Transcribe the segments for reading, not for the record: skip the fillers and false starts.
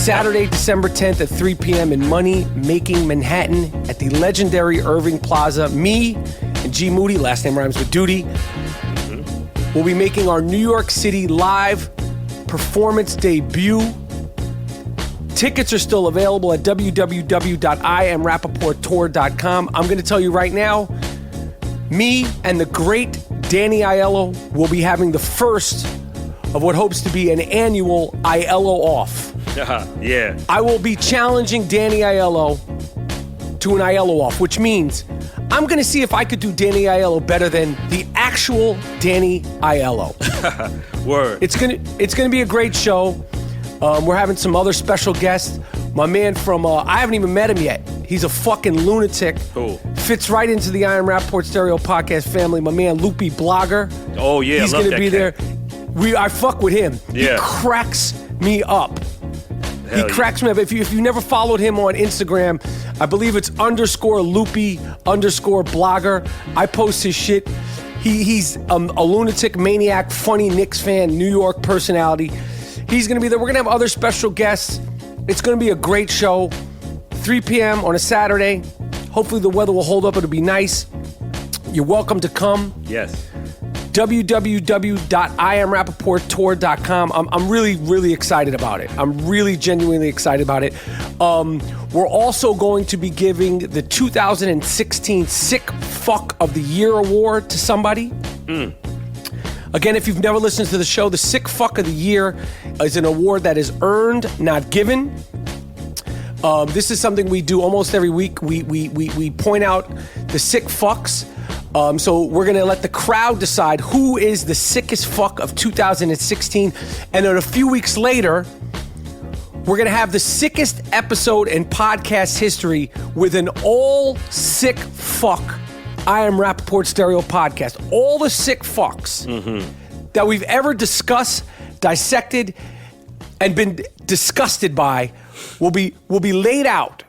Saturday, December 10th at 3 p.m. in Money Making Manhattan at the legendary Irving Plaza. Me and G Moody, last name rhymes with Duty, will be making our New York City live performance debut. Tickets are still available at www.IamRapaportTour.com. I'm going to tell you right now, me and the great Danny Aiello will be having the first of what hopes to be an annual Aiello off. Yeah. I will be challenging Danny Aiello to an Aiello off, which means I'm going to see if I could do Danny Aiello better than the actual Danny Aiello. Word. It's gonna be a great show. We're having some other special guests. My man from, I haven't even met him yet. He's a fucking lunatic. Cool. Fits right into the I Am Rapaport Stereo podcast family. My man, Loopy Blogger. Oh, yeah, He's I love gonna that be cat. there. I fuck with him. Yeah. He cracks me up. Hell He cracks me up. If you never followed him on Instagram, I believe it's _Loopy_blogger. I post his shit. He's a lunatic, maniac, funny Knicks fan, New York personality. He's going to be there. We're going to have other special guests. It's going to be a great show. 3 p.m. on a Saturday. Hopefully the weather will hold up. It'll be nice. You're welcome to come. Yes. www.IamRapaportTour.com. I'm really, really excited about it. I'm really genuinely excited about it. We're also going to be giving the 2016 Sick Fuck of the Year award to somebody. Again, if you've never listened to the show, the Sick Fuck of the Year is an award that is earned, not given. This is something we do almost every week. We point out the sick fucks. So we're going to let the crowd decide who is the sickest fuck of 2016. And then a few weeks later, we're going to have the sickest episode in podcast history with an all sick fuck I Am Rapaport Stereo podcast. All the sick fucks that we've ever discussed, dissected, and been disgusted by will be laid out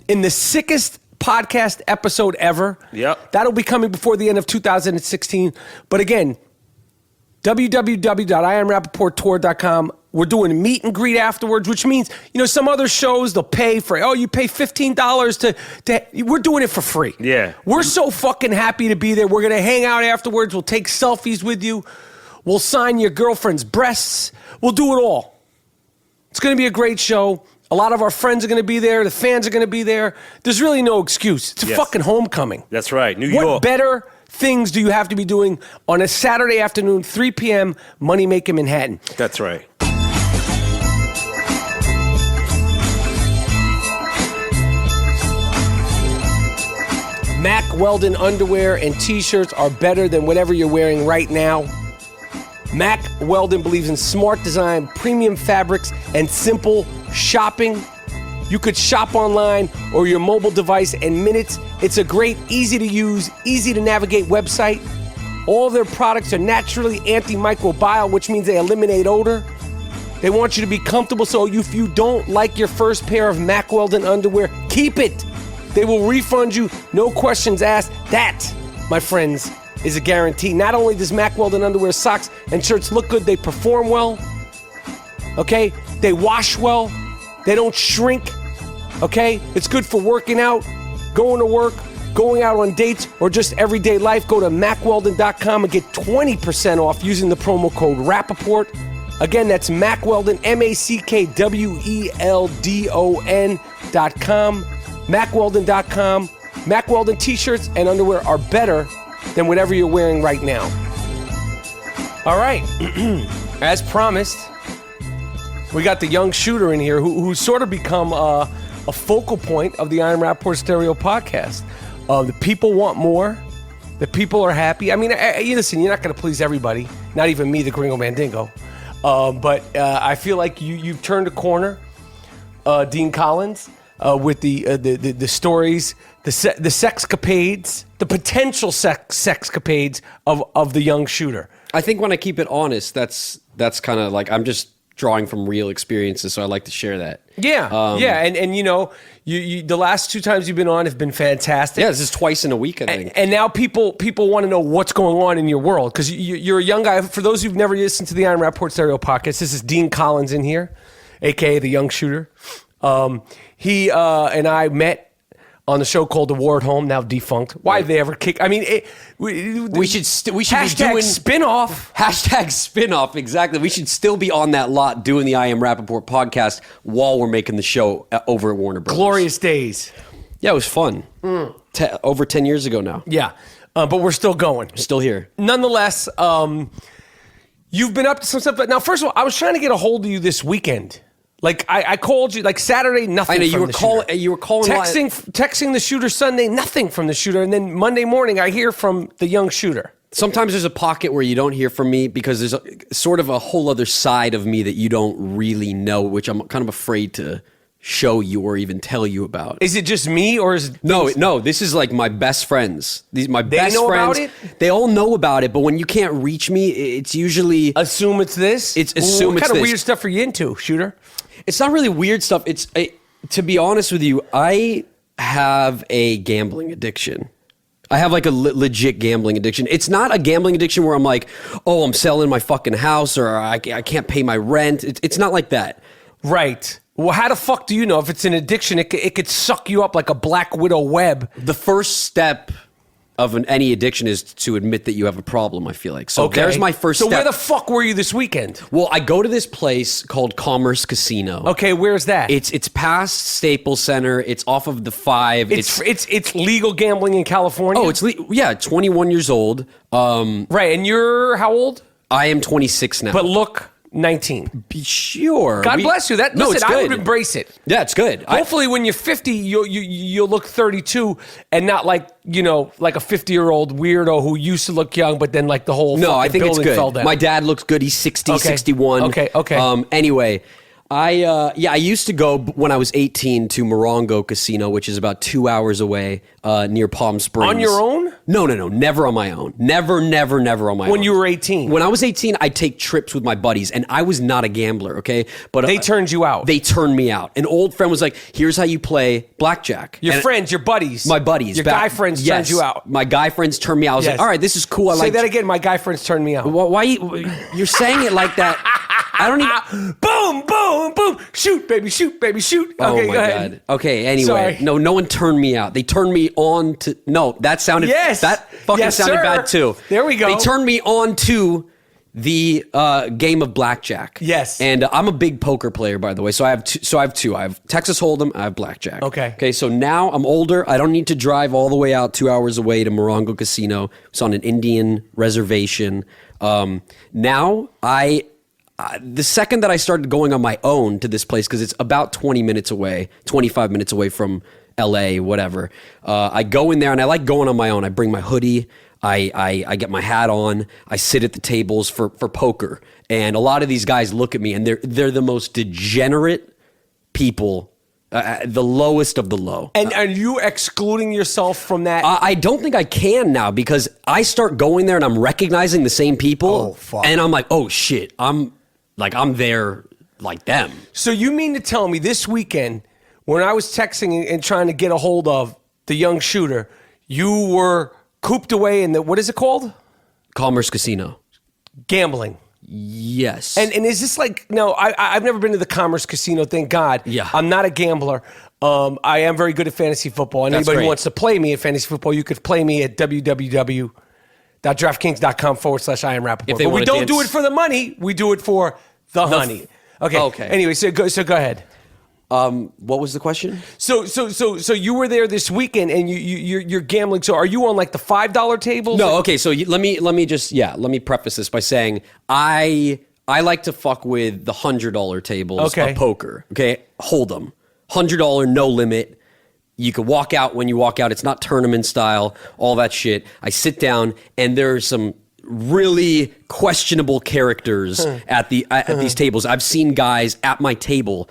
in the sickest podcast episode ever. Yep. That'll be coming before the end of 2016. But again, www.IamRapaportTour.com. We're doing a meet and greet afterwards, which means, some other shows, they'll pay for, you pay $15 to we're doing it for free. Yeah. We're so fucking happy to be there. We're going to hang out afterwards. We'll take selfies with you. We'll sign your girlfriend's breasts. We'll do it all. It's going to be a great show. A lot of our friends are going to be there. The fans are going to be there. There's really no excuse. It's a fucking homecoming. That's right. New York. What better things do you have to be doing on a Saturday afternoon, 3 p.m., Money Making Manhattan? That's right. Mack Weldon underwear and t-shirts are better than whatever you're wearing right now. Mack Weldon believes in smart design, premium fabrics, and simple shopping. You could shop online or your mobile device in minutes. It's a great, easy to use, easy to navigate website. All of their products are naturally antimicrobial, which means they eliminate odor. They want you to be comfortable, so if you don't like your first pair of Mack Weldon underwear, keep it. They will refund you, no questions asked. That, my friends, is a guarantee. Not only does Mack Weldon underwear, socks, and shirts look good, they perform well. Okay? They wash well. They don't shrink. Okay? It's good for working out, going to work, going out on dates, or just everyday life. Go to MackWeldon.com and get 20% off using the promo code Rapaport. Again, that's Mack Weldon, MackWeldon.com. MackWeldon.com. Mack Weldon t-shirts and underwear are better than whatever you're wearing right now. All right. As promised, we got the young shooter in here who's sort of become a focal point of the I Am Rapaport Stereo podcast. The people want more. The people are happy. I mean, listen, you're not going to please everybody. Not even me, the Gringo Mandingo. But I feel like you've turned a corner, Dean Collins. With the stories, the sexcapades, the potential sexcapades of the young shooter. I think when I keep it honest, that's kind of like I'm just drawing from real experiences, so I like to share that. Yeah, and you the last 2 times you've been on have been fantastic. Yeah, this is twice in a week, I think. And now people want to know what's going on in your world because you're a young guy. For those who've never listened to the I Am Rapaport Stereo podcast, this is Dean Collins in here. aka the young shooter. He and I met on the show called The War at Home, now defunct. Why did they ever kick? I mean, We should be hashtag doing spin-off. hashtag spinoff. Exactly. We should still be on that lot doing the I Am Rapaport podcast while we're making the show over at Warner Brothers. Glorious days. Yeah, it was fun. Over 10 years ago now. Yeah, but we're still going. Still here. Nonetheless, you've been up to some stuff. But now, first of all, I was trying to get a hold of you this weekend. Like I called you like Saturday, nothing. I know from you were the calling. shooter. You were calling. Texting the shooter Sunday, nothing from the shooter, and then Monday morning I hear from the young shooter. Sometimes there's a pocket where you don't hear from me because there's sort of a whole other side of me that you don't really know, which I'm kind of afraid to show you or even tell you about. Is it just me or is it No, this is like my best friends. These my best know friends. about it? They all know about it, but when you can't reach me, it's usually assume it's this? It's assume what it's kind of this. weird stuff are you into, shooter? It's not really weird stuff. To be honest with you, I have a gambling addiction. I have like a legit gambling addiction. It's not a gambling addiction where I'm like, oh, I'm selling my fucking house or I can't pay my rent. It's not like that. Right. Well, how the fuck do you know if it's an addiction? It could suck you up like a black widow web. The first step of any addiction is to admit that you have a problem, I feel like. So there's my first step. So where the fuck were you this weekend? Well, I go to this place called Commerce Casino. Okay, where's that? It's past Staples Center. It's off of the 5. It's legal gambling in California? Oh, 21 years old. Right, and you're how old? I am 26 now. But look 19. Be sure. God bless you. Listen, it's I good. would embrace it. Yeah, it's good. Hopefully, when you're 50, you'll look 32 and not like like a 50-year-old weirdo who used to look young, but then like the whole I think it's building fell good. down. My dad looks good. He's 60, Okay. 61. Okay. Anyway, I used to go when I was 18 to Morongo Casino, which is about 2 hours away near Palm Springs. On your own? No, never on my own. Never on my own. When you were 18? When I was 18, I'd take trips with my buddies, and I was not a gambler, okay? But They turned you out. They turned me out. An old friend was like, here's how you play blackjack. Your And friends, your buddies. my buddies. Your guy friends turned you out. My guy friends turned me out. I was Yes. like, all right, this is cool. Say that again. My guy friends turned me out. Why you're saying it like that? I don't even. Boom, boom, boom. Shoot, baby, shoot. Okay, Oh my go ahead. God. Okay, anyway. Sorry. No one turned me out. They turned me on to. No, that sounded. Yes. That fucking Yes, sounded sir. bad too. There we go. They turned me on to the game of blackjack. Yes. And I'm a big poker player, by the way. So I have two. I have Texas Hold'em. I have blackjack. Okay. Okay. So now I'm older. I don't need to drive all the way out 2 hours away to Morongo Casino. It's on an Indian reservation. Now the second that I started going on my own to this place, because it's about 20 minutes away, 25 minutes away from LA, whatever. I go in there and I like going on my own. I bring my hoodie. I get my hat on. I sit at the tables for poker. And a lot of these guys look at me and they're the most degenerate people, the lowest of the low. And are you excluding yourself from that? I don't think I can now because I start going there and I'm recognizing the same people. Oh, fuck. And I'm like, oh shit, I'm there like them. So you mean to tell me this weekend, when I was texting and trying to get a hold of the young shooter, you were cooped away in what is it called? Commerce Casino. Gambling. Yes. And is this like, no, I've never been to the Commerce Casino, thank God. Yeah. I'm not a gambler. I am very good at fantasy football. And That's anybody great. who wants to play me at fantasy football, you could play me at www.draftkings.com/I am Rapaport. If they But we wanna don't do dance- it for the money. We do it for the honey. Okay. Okay. Anyway, so go ahead. What was the question? So you were there this weekend and you're gambling. So are you on like the $5 tables? No, okay. So let me preface this by saying I like to fuck with the $100 tables Okay. of poker. Okay, Hold'em, $100 no limit. You can walk out when you walk out. It's not tournament style. All that shit. I sit down and there's some really questionable characters at these tables. I've seen guys at my table.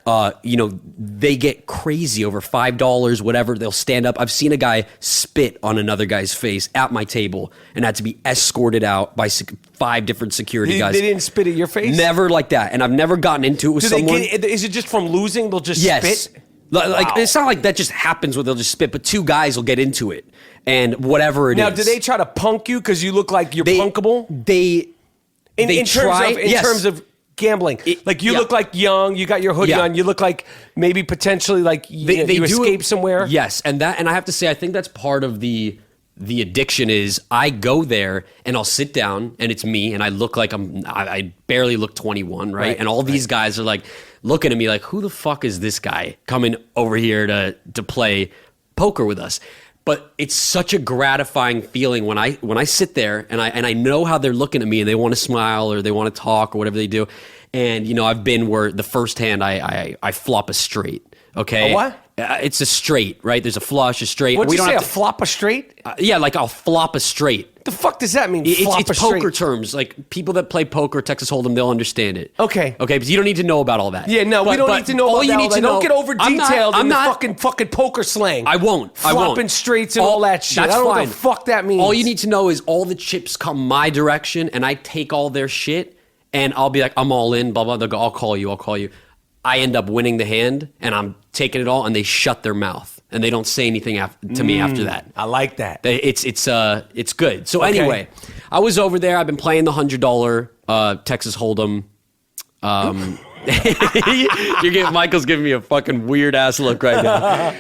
They get crazy over $5, whatever. They'll stand up. I've seen a guy spit on another guy's face at my table and had to be escorted out by 5 different security guys. They didn't spit at your face? Never like that. And I've never gotten into it with someone. Is it just from losing? They'll just Yes. spit? Like Wow. it's not like that just happens where they'll just spit, but 2 guys will get into it. And whatever it is. Now, do they try to punk you because you look like you're punkable? In In terms of gambling? Like you look like young, you got your hoodie on, you look like maybe potentially like you escaped somewhere. Yes, and I have to say, I think that's part of the addiction is I go there and I'll sit down and it's me and I look like I barely look 21, right? And all these guys are like looking at me like, who the fuck is this guy coming over here to play poker with us? But it's such a gratifying feeling when I sit there and I know how they're looking at me and they want to smile or they want to talk or whatever they do. And I've been where the first hand I flop a straight. Okay. A what? It's a straight, right? There's a flush, a straight. What'd you say? A flop a straight? Yeah, like I'll flop a straight. The fuck does that mean? It's flop a straight? poker terms. Like people that play poker, Texas Hold'em, they'll understand it. Okay. Because you don't need to know about all that. Yeah, no, we don't need to know about that. Don't get over detailed in the fucking poker slang. I won't. Flopping straights and all that shit. I don't know what the fuck that means. All you need to know is all the chips come my direction and I take all their shit and I'll be like, I'm all in, blah, blah. They'll go, I'll call you. I end up winning the hand and I'm taking it all and they shut their mouth and they don't say anything to me after that. I like that. It's good. So anyway, I was over there. I've been playing the $100 Texas Hold'em. Michael's giving me a fucking weird ass look right now.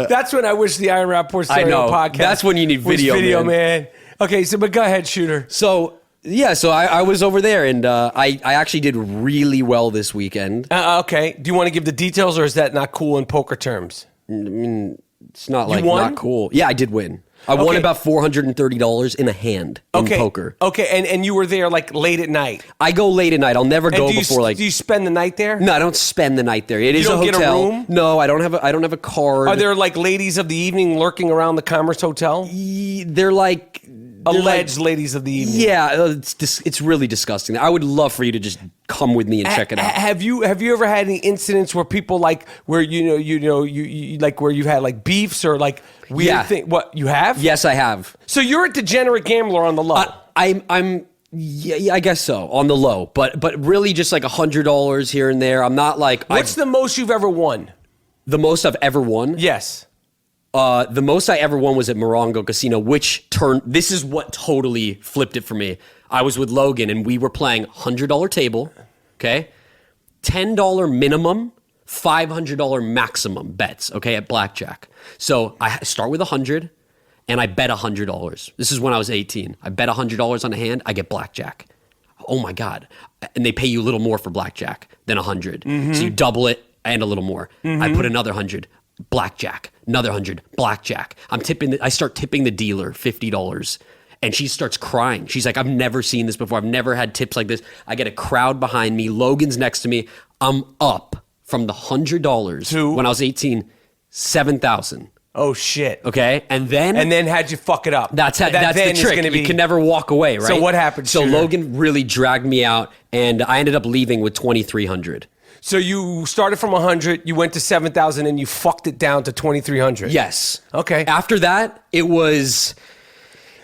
That's when I wish the Iron Rapaport Stereo podcast. That's when you need video, man. Okay, but go ahead, Shooter. So I was over there, and I actually did really well this weekend. Okay. Do you want to give the details, or is that not cool in poker terms? I mean, it's not like not cool. Yeah, I did win. I won about $430 in a hand in poker. Okay, and you were there like late at night. I go late at night. I'll never go before like. Do you spend the night there? No, I don't spend the night there. It is a hotel. You don't get a room? No, I don't have a card. Are there like ladies of the evening lurking around the Commerce Hotel? They're like. Alleged ladies of the evening. Yeah, it's really disgusting. I would love for you to just come with me and check it out. Have you ever had any incidents where people like where you like where you've had like beefs or like weird thing? What you have? Yes, I have. So you're a degenerate gambler on the low. I'm I guess so on the low, but really just like $100 here and there. I'm not like. What's the most you've ever won? The most I've ever won? Yes. The most I ever won was at Morongo Casino, this is what totally flipped it for me. I was with Logan and we were playing $100 table, okay? $10 minimum, $500 maximum bets, okay, at blackjack. So I start with 100 and I bet $100. This is when I was 18. I bet $100 on a hand, I get blackjack. Oh my God. And they pay you a little more for blackjack than 100. Mm-hmm. So you double it and a little more. Mm-hmm. I put another 100. Blackjack, another 100, blackjack. I start tipping the dealer $50 and she starts crying. She's like, I've never seen this before. I've never had tips like this. I get a crowd behind me. Logan's next to me. I'm up from the $100 when I was 18, 7,000. Oh shit. Okay. And then how'd you fuck it up? That's the trick. You can never walk away, right? So what happened? So Logan really dragged me out and I ended up leaving with 2,300. So you started from 100, you went to 7,000, and you fucked it down to 2,300. Yes. Okay. After that, it was.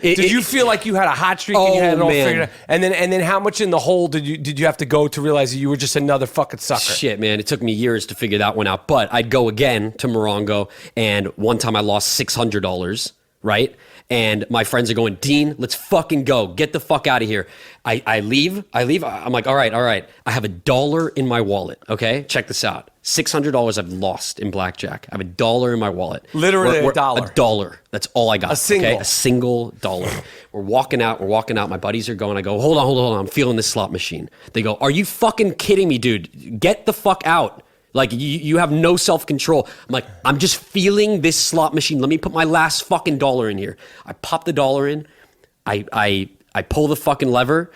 Did you feel like you had a hot streak and you had it all figured out? And then how much in the hole did you have to go to realize that you were just another fucking sucker? Shit, man. It took me years to figure that one out. But I'd go again to Morongo, and one time I lost $600, right? And my friends are going, Dean, let's fucking go. Get the fuck out of here. I leave. I'm like, all right. I have $1 in my wallet, okay? Check this out. $600 I've lost in blackjack. I have $1 in my wallet. Literally $1. $1. That's all I got. A single. Okay? A single dollar. We're walking out. My buddies are going. I go, hold on. I'm feeling this slot machine. They go, are you fucking kidding me, dude? Get the fuck out. Like, you have no self-control. I'm like, I'm just feeling this slot machine. Let me put my last fucking dollar in here. I pop the dollar in. I pull the fucking lever.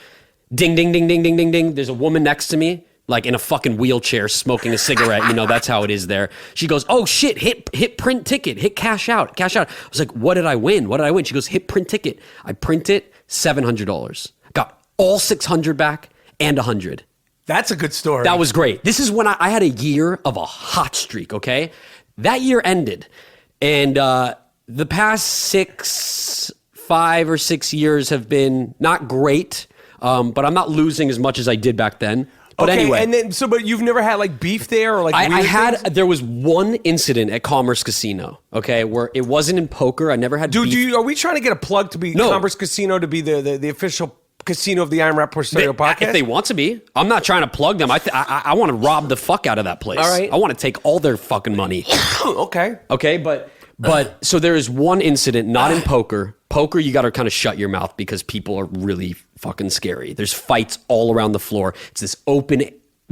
Ding, ding, ding, ding, ding, ding, ding. There's a woman next to me, like in a fucking wheelchair, smoking a cigarette. That's how it is there. She goes, oh shit, hit print ticket, hit cash out. I was like, what did I win? She goes, hit print ticket. I print it, $700. Got all 600 back and 100. That's a good story. That was great. This is when I had a year of a hot streak, okay? That year ended. And the past 5 or 6 years have been not great, but I'm not losing as much as I did back then. But anyway. And then, but you've never had like beef there or like there was one incident at Commerce Casino, okay, where it wasn't in poker. I never had beef. Are we trying to get a plug to be Commerce Casino to be the official casino of the Iron Rapaport Stereo podcast? If they want to be. I'm not trying to plug them. I want to rob the fuck out of that place. All right. I want to take all their fucking money. Okay. Okay, but so there is one incident, not in poker. Poker, you got to kind of shut your mouth because people are really fucking scary. There's fights all around the floor. It's this open,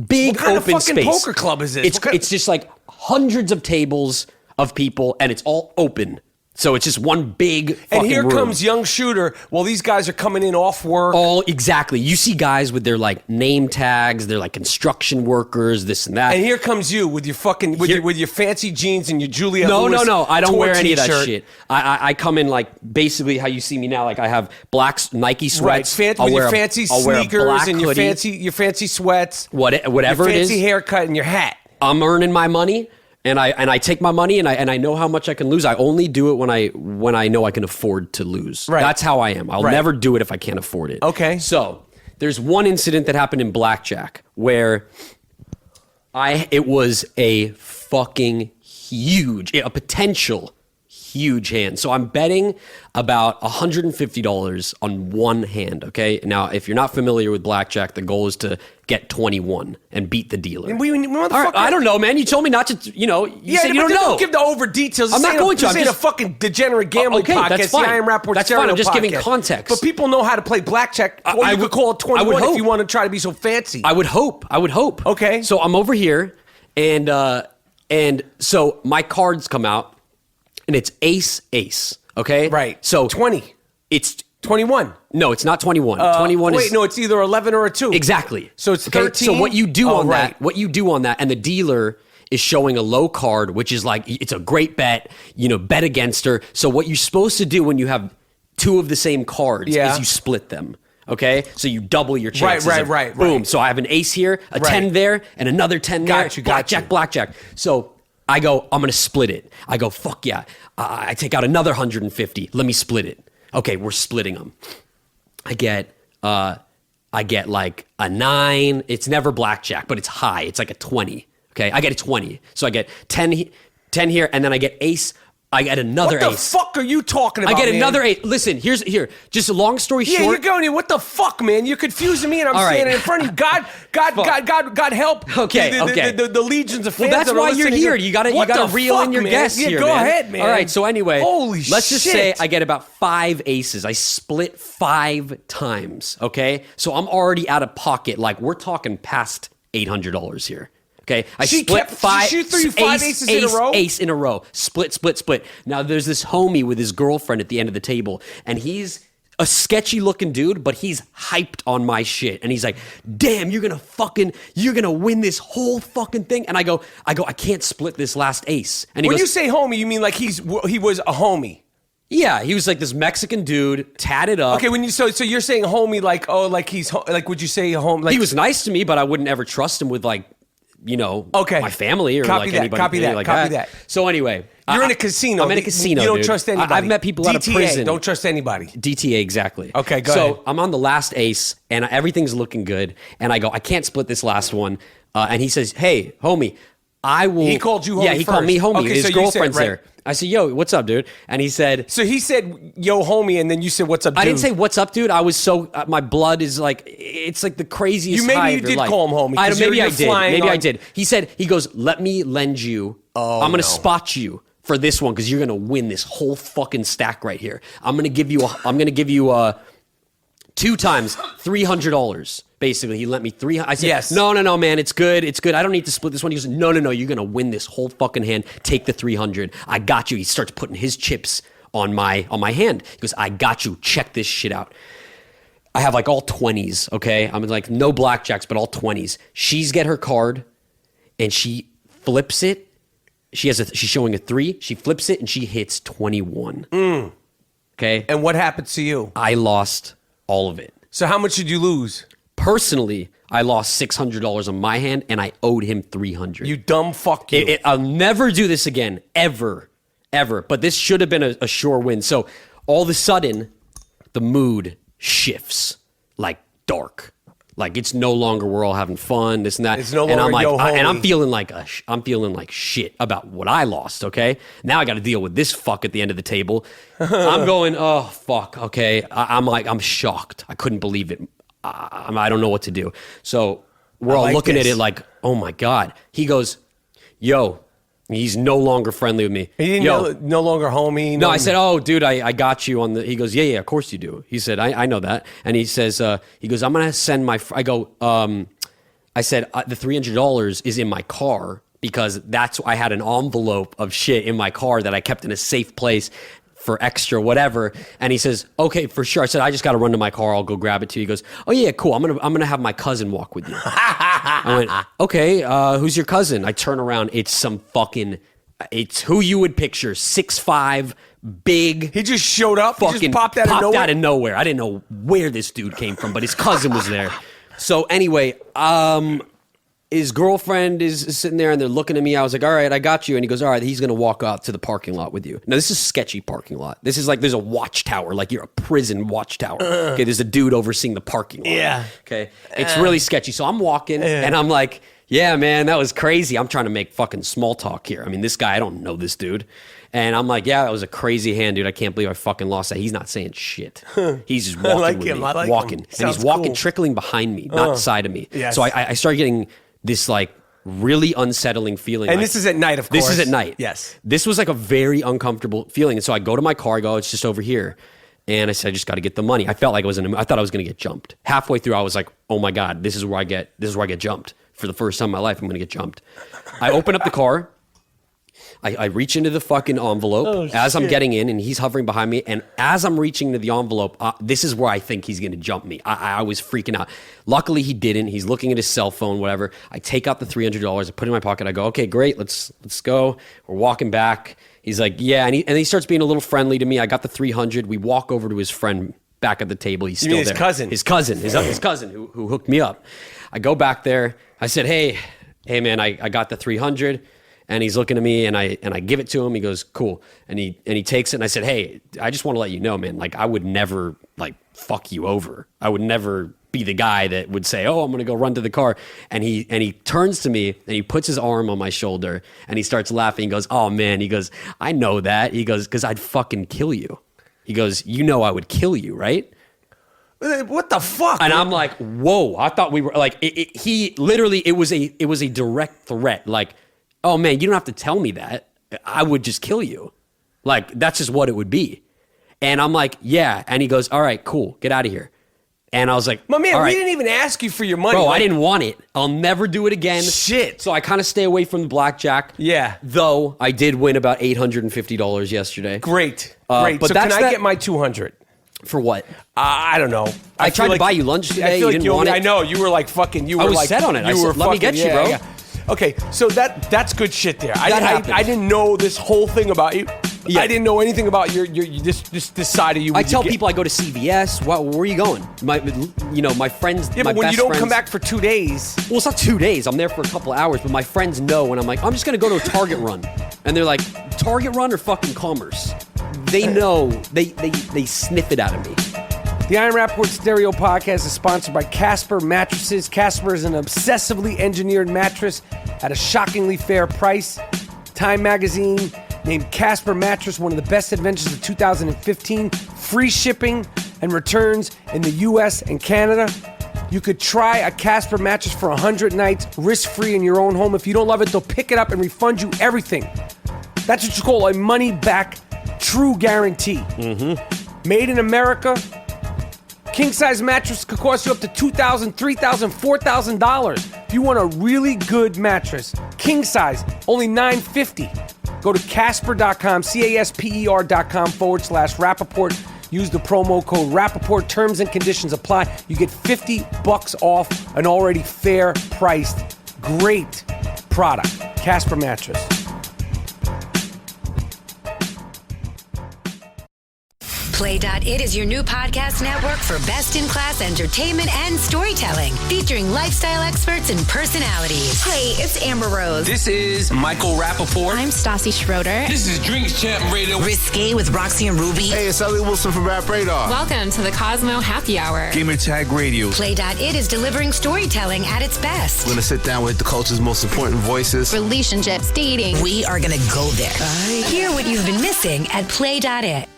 big What kind open of fucking space. poker club is this? It's just like hundreds of tables of people, and it's all open. So it's just one big fucking And here room. comes young shooter while these guys are coming in off work. All exactly. You see guys with their like name tags, they're like construction workers, this and that. And here comes you with your fucking with your fancy jeans and your Juliette No, Lewis I don't tour wear any of that t-shirt. shit. I come in like basically how you see me now. Like I have black Nike Right, sweats. with your fancy sneakers and your fancy sweats, whatever your it is. fancy haircut and your hat. I'm earning my money, and I take my money, and I know how much I can lose. I only do it when I know I can afford to lose. Right. That's how I am. I'll Right. never do it if I can't afford it. Okay. So there's one incident that happened in blackjack where it was a fucking a potential huge hand. So I'm betting about $150 on one hand, okay? Now, if you're not familiar with blackjack, the goal is to get 21 and beat the dealer. And we All right, I don't know, man. You told me not to, you said you don't know. Don't give the over details. I'm not going to. This I'm ain't just- a fucking degenerate gambling Okay, podcast. that's fine. The Iron Rapaport That's Stereo fine. I'm just giving podcast. context. But people know how to play blackjack. Or I you would- could call it I would 21 if hope. you want to try to be so fancy. I would hope. Okay. So I'm over here, and so my cards come out, and it's ace. Okay. Right. So 20. It's 21. no, it's not 21. 21 Wait, is no, it's either 11 or a 2. exactly. So it's 13. So what you do Oh, on right. that? What you do on that? And the dealer is showing a low card, which is like it's a great bet. Bet against her. So what you're supposed to do when you have two of the same cards Yeah. is you split them. Okay, so you double your chances. Right. Boom. So I have an ace here, a 10 there, and another 10 there. Got you. Blackjack. So I go, I'm going to split it. I go, fuck yeah. I take out another 150. Let me split it. Okay, we're splitting them. I get like a 9. It's never blackjack, but it's high. It's like a 20. Okay, I get a 20. So I get 10 here, and then I get ace. I get another What the ace. fuck are you talking about, I get man? another ace. Listen, here. Just a long story Yeah, short. you're going here. What the fuck, man? You're confusing me, and I'm All right. standing in front of you. God help. Okay, The legions of fans. Well, that's that are why you're listening here. You gotta reel in your guests yeah, here, go man. ahead, man. All right. So anyway, holy let's just shit. say I get about 5 aces. I split 5 times. Okay, so I'm already out of pocket. Like we're talking past $800 here. Okay, I She split kept- 5. she threw you 5 aces in a row? Ace in a row. Split. Now there's this homie with his girlfriend at the end of the table, and he's a sketchy looking dude, but he's hyped on my shit. And he's like, damn, you're gonna win this whole fucking thing. And I go, I can't split this last ace. And he When goes, you say homie, you mean like he was a homie. yeah, he was like this Mexican dude, tatted up. Okay, when you so you're saying homie like like would you say a home like He was nice to me, but I wouldn't ever trust him with like, Okay. my family or Copy like that, anybody. copy that, like copy that. So anyway, You're in a casino. I'm in a casino. You don't dude. trust anybody. I've met people out of DTA, prison. Don't trust anybody. DTA, exactly. Okay, go so ahead. I'm on the last ace, and everything's looking good. And I go, I can't split this last one. And he says, hey, homie, I will. He called you homie Yeah, he called me first. homie. Okay, His so you said, girlfriend's right. there. I said, yo, what's up, dude? And he said, So he said, "Yo, homie," and then you said, "What's up, dude?" I didn't say what's up, dude. I was so my blood is like it's like the craziest. Maybe high you of your did life. call him homie, 'cause Maybe you're I did. flying Maybe I on- did. He goes, let me lend you. I'm gonna spot you for this one because you're gonna win this whole fucking stack right here. I'm gonna give you 2 times $300. Basically, he lent me $300. I said, Yes. no, man, it's good. I don't need to split this one. He goes, no, you're gonna win this whole fucking hand. Take the $300. I got you. He starts putting his chips on my hand. He goes, I got you. Check this shit out. I have like all 20s. Okay, I'm like no blackjacks, but all 20s. She's get her card, and she flips it. She's showing a 3. She flips it, and she hits 21. Okay, And what happened to you? I lost all of it. So how much did you lose? Personally, I lost $600 on my hand, and I owed him $300. You dumb fuck you. I'll never do this again, ever. But this should have been a sure win. So all of a sudden, the mood shifts like dark. Like it's no longer we're all having fun, this and that. It's no and I'm longer, like, yo, and I'm homie. feeling like shit about what I lost. Okay, now I got to deal with this fuck at the end of the table. I'm going, oh fuck. Okay, I'm shocked. I couldn't believe it. I don't know what to do. So we're all like looking this. at it like, oh my god. He goes, yo. He's no longer friendly with me. He didn't no longer homie. No, I said, oh, dude, I got you on the... He goes, yeah, of course you do. He said, I know that. And he says, he goes, I'm going to send my... I go, I said, the $300 is in my car because I had an envelope of shit in my car that I kept in a safe place for extra whatever. And he says, okay, for sure. I said, I just got to run to my car. I'll go grab it to you. He goes, oh yeah, cool. I'm gonna have my cousin walk with you. I went, okay, who's your cousin? I turn around. It's it's who you would picture. 6'5", big. He just showed up. He Fucking just popped out of nowhere. I didn't know where this dude came from, but his cousin was there. So anyway, his girlfriend is sitting there and they're looking at me. I was like, all right, I got you. And he goes, all right, he's going to walk out to the parking lot with you. Now, this is a sketchy parking lot. This is like, there's a watchtower, like you're a prison watchtower. Okay, there's a dude overseeing the parking lot. Yeah. Okay, it's really sketchy. So I'm walking and I'm like, yeah, man, that was crazy. I'm trying to make fucking small talk here. I mean, this guy, I don't know this dude. And I'm like, yeah, that was a crazy hand, dude. I can't believe I fucking lost that. He's not saying shit. He's just walking like with him. me. I like walking. him. And he's Sounds walking, cool. trickling behind me, not side of me. Yes. So I started getting this like really unsettling feeling. And like, this is at night, of course. This is at night. Yes. This was like a very uncomfortable feeling. And so I go to my car, I go, it's just over here. And I said, I just got to get the money. I felt like I thought I was going to get jumped. Halfway through, I was like, oh my God, this is where I get jumped. For the first time in my life, I'm going to get jumped. I open up the car. I reach into the fucking envelope as I'm getting in, and he's hovering behind me. And as I'm reaching into the envelope, this is where I think he's going to jump me. I was freaking out. Luckily, he didn't. He's looking at his cell phone, whatever. I take out the $300. I put it in my pocket. I go, okay, great. Let's go. We're walking back. He's like, yeah. And he starts being a little friendly to me. I got the 300. We walk over to his friend back at the table. He's still mean his there. cousin? His cousin who hooked me up. I go back there. I said, hey man, I got the 300. And he's looking at me, and I give it to him. He goes, cool. And he takes it, and I said, hey, I just want to let you know, man, like I would never like fuck you over. I would never be the guy that would say, oh, I'm gonna go run to the car. And he turns to me and he puts his arm on my shoulder and he starts laughing. He goes, oh man, he goes, I know that. He goes, because I'd fucking kill you. He goes, you know I would kill you, right? What the fuck? And I'm like, whoa! I thought we were like, he literally, it was a direct threat. Like, oh man, you don't have to tell me that. I would just kill you. Like, that's just what it would be. And I'm like, yeah. And he goes, all right, cool, get out of here. And I was like, my man, all we right. didn't even ask you for your money. Bro, Like, I didn't want it. I'll never do it again. Shit. So I kind of stay away from the blackjack. Yeah. Though I did win about $850 yesterday. Great. But So can that's I that- get my 200? For what? I don't know. I tried feel to buy you lunch today. I feel You like didn't want it. I know. You were like fucking. You I were was like set on it. I You said, were "Let me fucking, get you, bro." Yeah. Okay, so that's good shit there. That happened. I didn't know this whole thing about you. Yeah. I didn't know anything about your this side of you. I tell people I go to CVS. Where are you going? My friends. Yeah, my but when best you don't friends, come back for 2 days. Well, it's not 2 days. I'm there for a couple of hours, but my friends know, and I'm like, I'm just gonna go to a Target run, and they're like, Target run or fucking Commerce? They know. They sniff it out of me. The Iron Rapaport Stereo Podcast is sponsored by Casper Mattresses. Casper is an obsessively engineered mattress at a shockingly fair price. Time Magazine named Casper Mattress one of the best inventions of 2015. Free shipping and returns in the US and Canada. You could try a Casper mattress for 100 nights, risk-free in your own home. If you don't love it, they'll pick it up and refund you everything. That's what you call a money-back true guarantee. Mm-hmm. Made in America. King-size mattress could cost you up to $2,000, $3,000, $4,000. If you want a really good mattress, king-size, only $950. Go to Casper.com, CASPER.com/Rapaport. Use the promo code Rapaport. Terms and conditions apply. You get $50 off an already fair-priced, great product. Casper Mattress. Play.it is your new podcast network for best-in-class entertainment and storytelling, featuring lifestyle experts and personalities. Hey, it's Amber Rose. This is Michael Rapaport. I'm Stassi Schroeder. This is Drinks Champ Radio. Risque with Roxy and Ruby. Hey, it's Elliot Wilson from Rap Radar. Welcome to the Cosmo Happy Hour. Gamer Tag Radio. Play.it is delivering storytelling at its best. We're going to sit down with the culture's most important voices. Relationships, dating. We are going to go there. Hear what you've been missing at Play.it.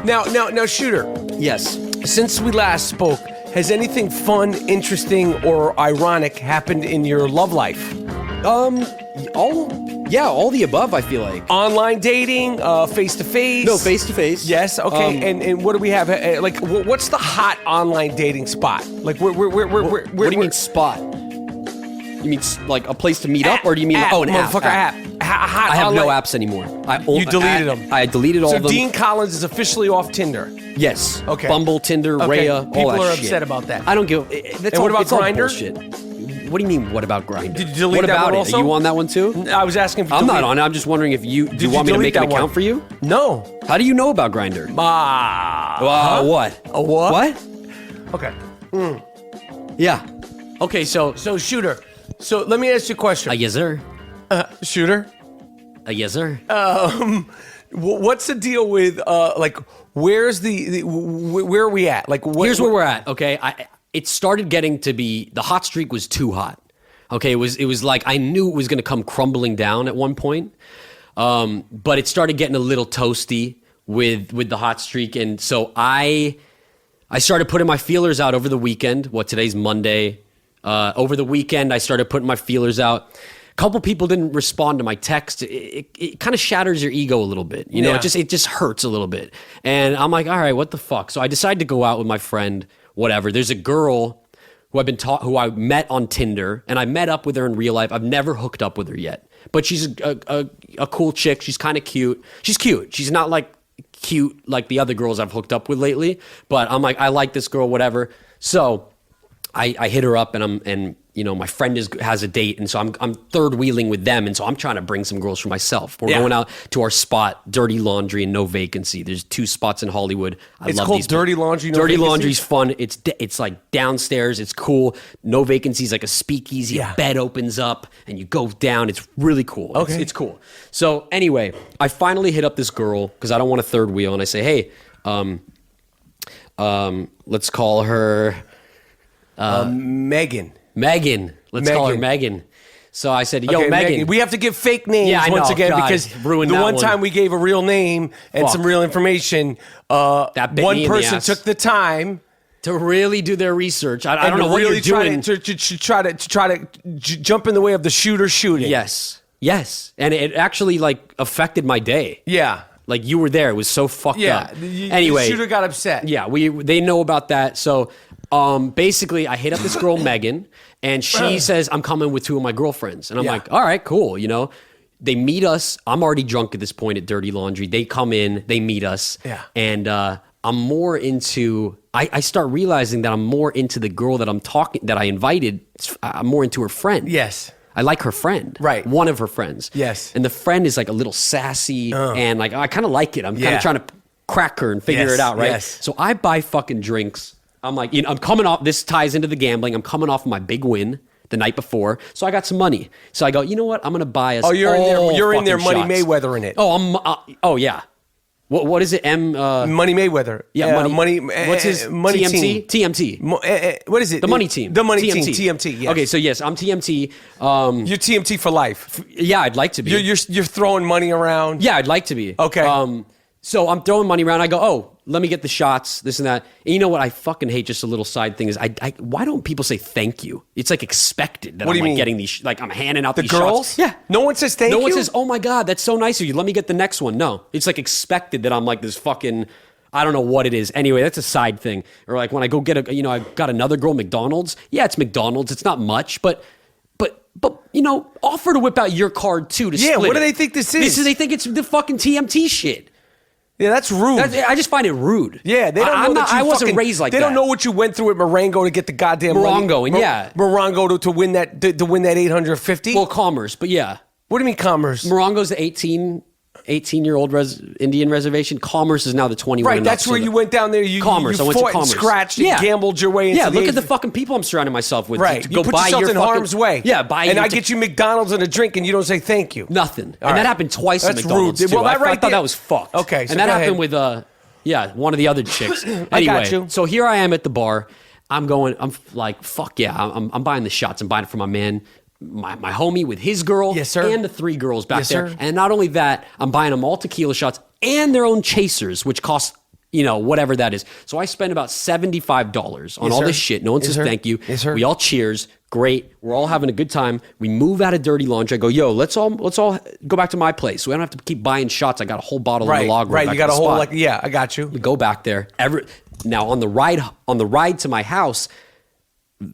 Now, Shooter, Yes. since we last spoke, has anything fun, interesting, or ironic happened in your love life? All the above, I feel like. Online dating, face-to-face? No, face-to-face. Yes, okay. And what do we have? Like, what's the hot online dating spot? Like, where What do you mean spot? You mean like a place to meet up, or do you mean app, an app? motherfucker, app. Hot I have no online- apps anymore. You deleted them. I deleted all So of them. Dean Collins is officially off Tinder. Yes. Okay. Bumble, Tinder, Okay. Raya, People all that are shit. upset about that. I don't give. That's And what about it's all Grindr? bullshit. What do you mean? What about Grindr? Did you delete what that about one it? also? Are you on that one too? I was asking if you I'm not deleted- on it. I'm just wondering if you do Did you want me to delete make an that account one? for you? No. How do you know about Grindr? What? A what? What? Okay. Yeah. Okay, so Shooter. So let me ask you a question. Yes, sir. Shooter, Yes, sir. what's the deal with like where's where are we at? Like Here's where we're at. Okay, it started getting to be the hot streak was too hot. Okay, it was like I knew it was going to come crumbling down at one point, but it started getting a little toasty with the hot streak, and so I started putting my feelers out over the weekend. Today's Monday. Over the weekend, I started putting my feelers out. A couple people didn't respond to my text. It kind of shatters your ego a little bit. You know, Yeah. it just hurts a little bit. And I'm like, all right, what the fuck? So I decided to go out with my friend, whatever. There's a girl who I met on Tinder, and I met up with her in real life. I've never hooked up with her yet. But she's a cool chick. She's kind of cute. She's cute. She's not like cute like the other girls I've hooked up with lately. But I'm like, I like this girl, whatever. So I hit her up, and my friend has a date, and so I'm third wheeling with them, and so I'm trying to bring some girls for myself. We're going out to our spot, Dirty Laundry and No Vacancy. There's 2 spots in Hollywood. It's love called these. Dirty Laundry, No Dirty Vacancy? Laundry's fun. It's like downstairs. It's cool. No Vacancy's like a speakeasy. Yeah. A bed opens up, and you go down. It's really cool. Okay. It's cool. So anyway, I finally hit up this girl because I don't want a third wheel, and I say, hey, let's call her. Megan. Let's call her Megan. So I said, yo, Okay, Megan. We have to give fake names Yeah, I once know. again God, because ruined the that one one. time we gave a real name and Fuck. some real information, That bit one me in the person ass. took the time to really do their research. I don't and know what really you're doing. try to jump in the way of the shooter shooting. Yes. And it actually like affected my day. Yeah. Like you were there. It was so fucked Yeah. up. The Anyway. shooter got upset. Yeah, they know about that. So basically, I hit up this girl, Megan, and she says, I'm coming with 2 of my girlfriends. And I'm Yeah. like, all right, cool. They meet us. I'm already drunk at this point at Dirty Laundry. They come in, they meet us. Yeah. And I'm more into, I start realizing that I'm more into the girl that I invited. I'm more into her friend. Yes. I like her friend. Right. One of her friends. Yes. And the friend is like a little sassy and like, I kind of like it. I'm kind Yeah. of trying to crack her and figure Yes, it out, right? yes. So I buy fucking drinks. I'm like, I'm coming off, this ties into the gambling. I'm coming off my big win the night before. So I got some money. So I go, you know what? I'm going to buy us Oh, you're in there fucking Money shots. Mayweather in it. Oh yeah. What is it? Money Mayweather. Yeah, money. What's his money TMT? team? TMT. What is it? The money team. The money team. TMT. Yes. Okay, so yes, I'm TMT. You're TMT for life. Yeah, I'd like to be. You're throwing money around. Yeah, I'd like to be. Okay. So I'm throwing money around. I go, oh, let me get the shots, this and that. And you know what I fucking hate? Just a little side thing is, why don't people say thank you? It's like expected that What do I'm you like mean? getting these, like I'm handing out The these girls? shots. Yeah. No one says thank you? No one says, oh my God, that's so nice of you. Let me get the next one. No, it's like expected that I'm like this fucking, I don't know what it is. Anyway, that's a side thing. Or like when I go get I got another girl, McDonald's. Yeah, it's McDonald's. It's not much, but offer to whip out your card too to Yeah, split what do it. they think this is? They think it's the fucking TMT shit. Yeah, that's rude. I just find it rude. Yeah, they don't know that you I wasn't fucking- raised like that. They don't know what you went through at Morongo to get the goddamn Morongo, money. and yeah. Morongo to win that 850. Well, Commerce, but yeah. What do you mean commerce? Morongo's the 18-year-old Indian reservation. Commerce is now the 21. Right, and that's up, where so you went down there. You Commerce. You I went fought to Commerce. and scratched and gambled your way into Yeah, look at the eighth- fucking people I'm surrounding myself with. Right, To you go put buy yourself your in fucking, harm's way. Yeah, buy and your I get you McDonald's and a drink, and you don't say thank you. nothing. All And right. that happened twice at That's McDonald's rude. too. Well, that I right thought there- that was fucked. Okay, so and that go happened ahead. with one of the other chicks. Anyway, I got you. so here I am at the bar. I'm like, fuck yeah, I'm buying the shots. I'm buying it for my man. My homie with his girl, Yes, sir. and the 3 girls back Yes, there. sir. And not only that, I'm buying them all tequila shots and their own chasers, which cost, whatever that is. So I spend about $75 on Yes, all sir. this shit. No one Yes, says sir. thank you. Yes, sir. We all cheers. Great. We're all having a good time. We move out of Dirty Laundry. I go, yo, let's all go back to my place. So we don't have to keep buying shots. I got a whole bottle of the log. Right, back you got to a the whole spot. I got you. We go back there. Now on the ride to my house,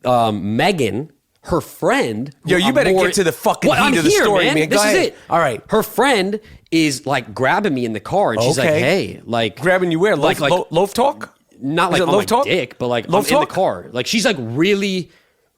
Megan, her friend. Yo, you better get to the fucking heat I'm of the here, story, man. Go This ahead. is it. All right. Her friend is like grabbing me in the car, and she's like, Okay. "Hey, like Grabbing you where? Loaf talk? not Is like it on loaf my talk? dick, but like I'm Loaf in the talk? car. Like she's like really,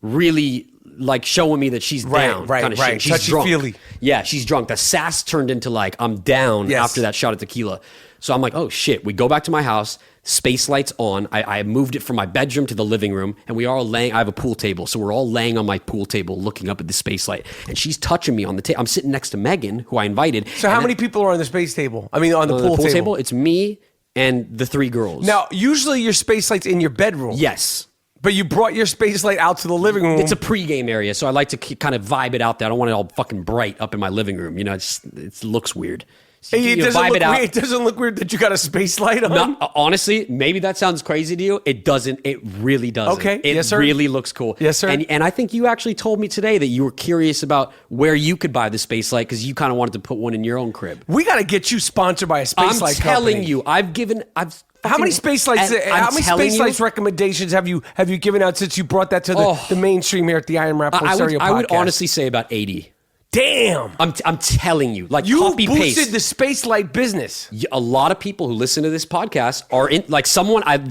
really like showing me that she's Right, down, right, kind of right. shit. She's drunk. Touchy-feely. Yeah, she's drunk. The sass turned into like I'm down Yes. after that shot of tequila. So I'm like, oh shit. We go back to my house. Space lights on. I moved it from my bedroom to the living room, and we are all laying. I have a pool table, so we're all laying on my pool table, looking up at the space light, and she's touching me on the table. I'm sitting next to Megan, who I invited. So how many people are on the space table? I mean, on the on pool the pool table? It's me and the 3 girls. Now, usually your space light's in your bedroom. yes. But you brought your space light out to the living room. It's a pregame area, so I like to kind of vibe it out there. I don't want it all fucking bright up in my living room. It looks weird. So It you doesn't vibe look it out. weird. It doesn't look weird that you got a space light on. No, honestly, maybe that sounds crazy to you. It doesn't. It really doesn't. Okay. It Yes, sir. really looks cool. Yes, sir. And I think you actually told me today that you were curious about where you could buy the space light because you kind of wanted to put one in your own crib. We got to get you sponsored by a space I'm light telling company. you, I've How many space lights? and I'm How many telling space you- lights recommendations have you given out since you brought that to the mainstream here at the I Am Rapaport I Stereo Podcast? would honestly say about 80. Damn, I'm telling you, like you copy boosted paste. the space light business. A lot of people who listen to this podcast are in, like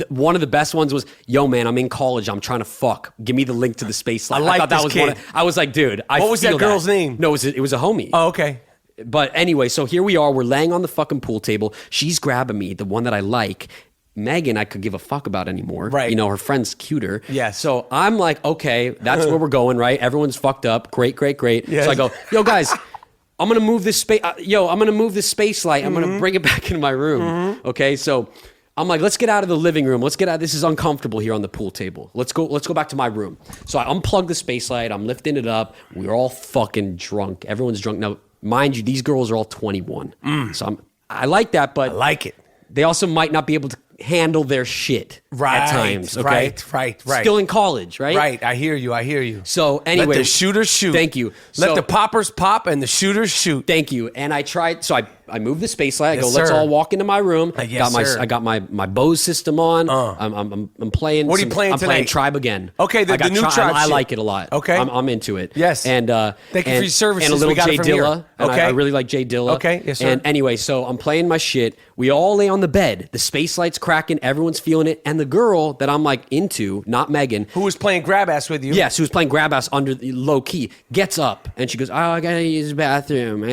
one of the best ones was, yo man, I'm in college, I'm trying to fuck. Give me the link to the space light. I like thought that this was kid. I was like, dude, What was that feel girl's name? No, it was a homie. Oh, okay. But anyway, so here we are. We're laying on the fucking pool table. She's grabbing me, the one that I like. Megan, I could give a fuck about anymore. Right. Her friend's cuter. Yes. So I'm like, okay, that's where we're going, right? Everyone's fucked up. Great. Yes. So I go, yo, guys, I'm gonna move this space. I'm gonna move this space light. I'm gonna bring it back into my room. Okay. So I'm like, let's get out of the living room. Let's get out. This is uncomfortable here on the pool table. Let's go back to my room. So I unplug the space light. I'm lifting it up. We're all fucking drunk. Everyone's drunk. Now, mind you, these girls are all 21. So I like that, but I like it. they also might not be able to handle their shit at times. Okay? Right. Still in college, right? Right. I hear you. So anyway, let the shooters shoot. Thank you. Let So- the poppers pop and the shooters shoot. Thank you. And I tried. So I moved the space light. I Yes, go, let's sir. all walk into my room. Yes, sir. I got my Bose system on. I'm playing. What are you playing I'm playing tonight? Tribe again. Okay, the I got new Tribe I shit. like it a lot. Okay. I'm into it. Yes. And Thank you for your services. And a little We got it Jay from here. Dilla. And Okay. I really like Jay Dilla. Okay. Yes, sir. And anyway, so I'm playing my shit. We all lay on the bed. The space light's cracking. Everyone's feeling it. And the girl that I'm like into, not Megan, Who was playing grab ass with you? yes, who was playing grab ass under the low key, gets up and she goes, "Oh, I gotta use the bathroom."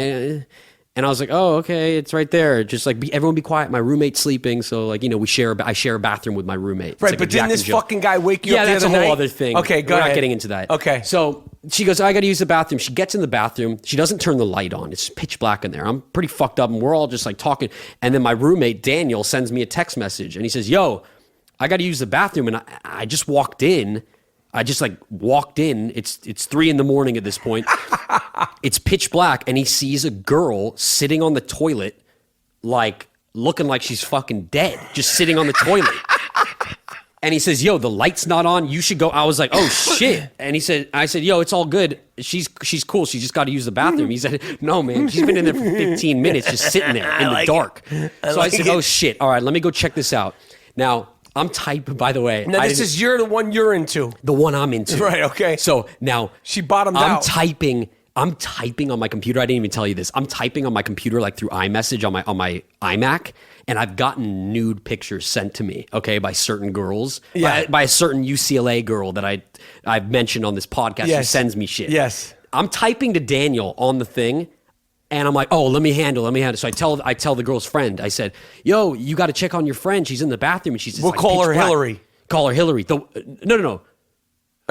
And I was like, "Oh, okay, it's right there. Just like everyone be quiet. My roommate's sleeping, so like I share a bathroom with my roommate." It's Right, like but a didn't Jack this and Jill. fucking guy wake you Yeah, up the that's other a whole night? other thing. Okay, go We're ahead. not getting into that. Okay. So she goes, "I got to use the bathroom." She gets in the bathroom. She doesn't turn the light on. It's pitch black in there. I'm pretty fucked up, and we're all just like talking. And then my roommate Daniel sends me a text message, and he says, "Yo, I got to use the bathroom," and I just walked in. I just like walked in. It's 3 a.m. at this point. It's pitch black, and he sees a girl sitting on the toilet, like looking like she's fucking dead, just sitting on the toilet. And he says, "Yo, the light's not on. You should go." I was like, "Oh shit!" And I said, "Yo, it's all good. She's cool. She just got to use the bathroom." He said, "No, man. She's been in there for 15 minutes, just sitting there in the dark." So I said, "Oh shit! All right, let me go check this out." Now I'm typing. By the way, Now this is the one you're into. the one I'm into. Right, okay. So now She bottomed I'm out. typing. I'm typing on my computer. I didn't even tell you this. I'm typing on my computer like through iMessage on my iMac, and I've gotten nude pictures sent to me, okay, by certain girls. Yeah. By a certain UCLA girl that I've mentioned on this podcast who sends me shit. Yes. I'm typing to Daniel on the thing, and I'm like, oh, let me handle. So I tell the girl's friend, I said, yo, you got to check on your friend. She's in the bathroom, and she's just We'll like, call her pitch black. Hillary. Call her Hillary. No.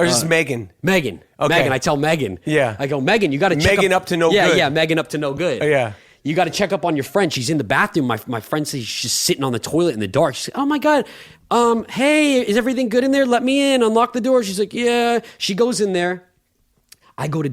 Or just Megan. Megan. Okay. Megan. I tell Megan. Yeah. I go, Megan, you got to check Megan up to no good. Yeah, Megan up to no good. Yeah. You got to check up on your friend. She's in the bathroom. My friend says she's just sitting on the toilet in the dark. She's like, oh my God. Hey, is everything good in there? Let me in. Unlock the door. She's like, yeah. She goes in there. I go to